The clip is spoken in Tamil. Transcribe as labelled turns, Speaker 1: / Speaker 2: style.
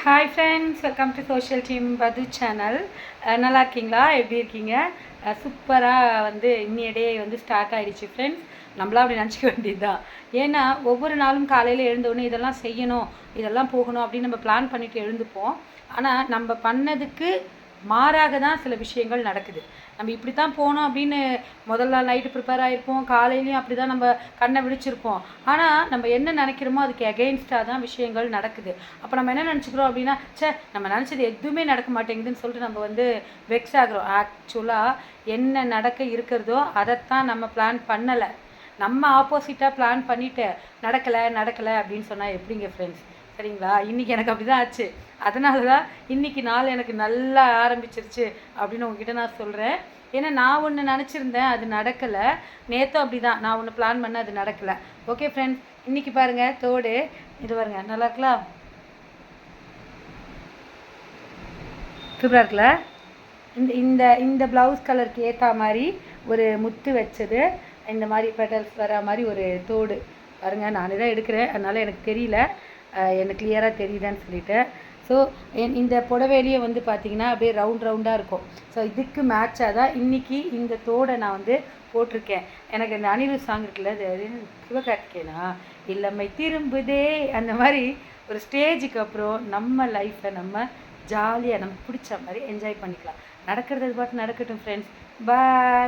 Speaker 1: Hi friends, welcome to social team பது சேனல். நல்லா இருக்கீங்களா? எப்படி இருக்கீங்க? சூப்பராக இன்னிய டே ஸ்டார்ட் ஆகிடுச்சு ஃப்ரெண்ட்ஸ். நம்மளாம் அப்படி நினச்சிக்க வேண்டியது தான். ஏன்னா ஒவ்வொரு நாளும் காலையில் எழுந்தோடனே இதெல்லாம் செய்யணும், இதெல்லாம் போகணும் அப்படின்னு நம்ம பிளான் பண்ணிவிட்டு எழுந்துப்போம். ஆனால் நம்ம பண்ணதுக்கு மாறாக தான் சில விஷயங்கள் நடக்குது. நம்ம இப்படி தான் போனோம் அப்படின்னு முதல்ல நைட்டு ப்ரிப்பேர் ஆகிருப்போம், காலையிலையும் அப்படி தான் நம்ம கண்ணை விழிச்சிருப்போம். ஆனால் நம்ம என்ன நினைக்கிறோமோ அதுக்கு எகெயின்ஸ்டாக தான் விஷயங்கள் நடக்குது. அப்போ நம்ம என்ன நினச்சிக்கிறோம் அப்படின்னா, நம்ம நினச்சது எதுவுமே நடக்க மாட்டேங்குதுன்னு சொல்லிட்டு நம்ம வெக்ஸ் ஆகிறோம். ஆக்சுவலாக என்ன நடக்க இருக்கிறதோ அதைத்தான் நம்ம பிளான் பண்ணலை, நம்ம ஆப்போசிட்டாக பிளான் பண்ணிவிட்டு நடக்கலை அப்படின்னு சொன்னால் எப்படிங்க ஃப்ரெண்ட்ஸ்? சரிங்களா? இன்றைக்கி எனக்கு அப்படி தான் ஆச்சு. அதனால தான் இன்றைக்கி நாள் எனக்கு நல்லா ஆரம்பிச்சிருச்சு அப்படின்னு உங்ககிட்ட நான் சொல்கிறேன். ஏன்னா நான் ஒன்று நினச்சிருந்தேன், அது நடக்கலை. நேற்றும் அப்படி தான், நான் ஒன்று பிளான் பண்ணேன், அது நடக்கலை. ஓகே ஃப்ரெண்ட்ஸ், இன்றைக்கி பாருங்கள் தோடு இது பாருங்கள், நல்லா இருக்கலாம், சூப்பராக இருக்குல்ல? இந்த இந்த இந்த ப்ளவுஸ் கலருக்கு ஏற்ற மாதிரி ஒரு முத்து வச்சது, இந்த மாதிரி பெட்டல்ஸ் வர மாதிரி ஒரு தோடு பாருங்கள். நானே தான் எடுக்கிறேன், அதனால் எனக்கு தெரியல, எனக்கு கிளியராக தெரியுதான்னு சொல்லிட்டு. ஸோ இந்த புடவையிலேயே பார்த்தீங்கன்னா அப்படியே ரவுண்டாக இருக்கும். ஸோ இதுக்கு மேட்சாக தான் இன்றைக்கி இந்த தோடை நான் போட்டிருக்கேன். எனக்கு இந்த அனிருத் சாங் இருக்குல்ல, அது சிவகார்த்திகேயனா இளமை திரும்புதே, அந்த மாதிரி ஒரு ஸ்டேஜுக்கு அப்புறம் நம்ம லைஃப்பை நம்ம ஜாலியாக நமக்கு பிடிச்ச மாதிரி என்ஜாய் பண்ணிக்கலாம். நடக்கிறது பாட்டு நடக்கட்டும் ஃப்ரெண்ட்ஸ். பாய்.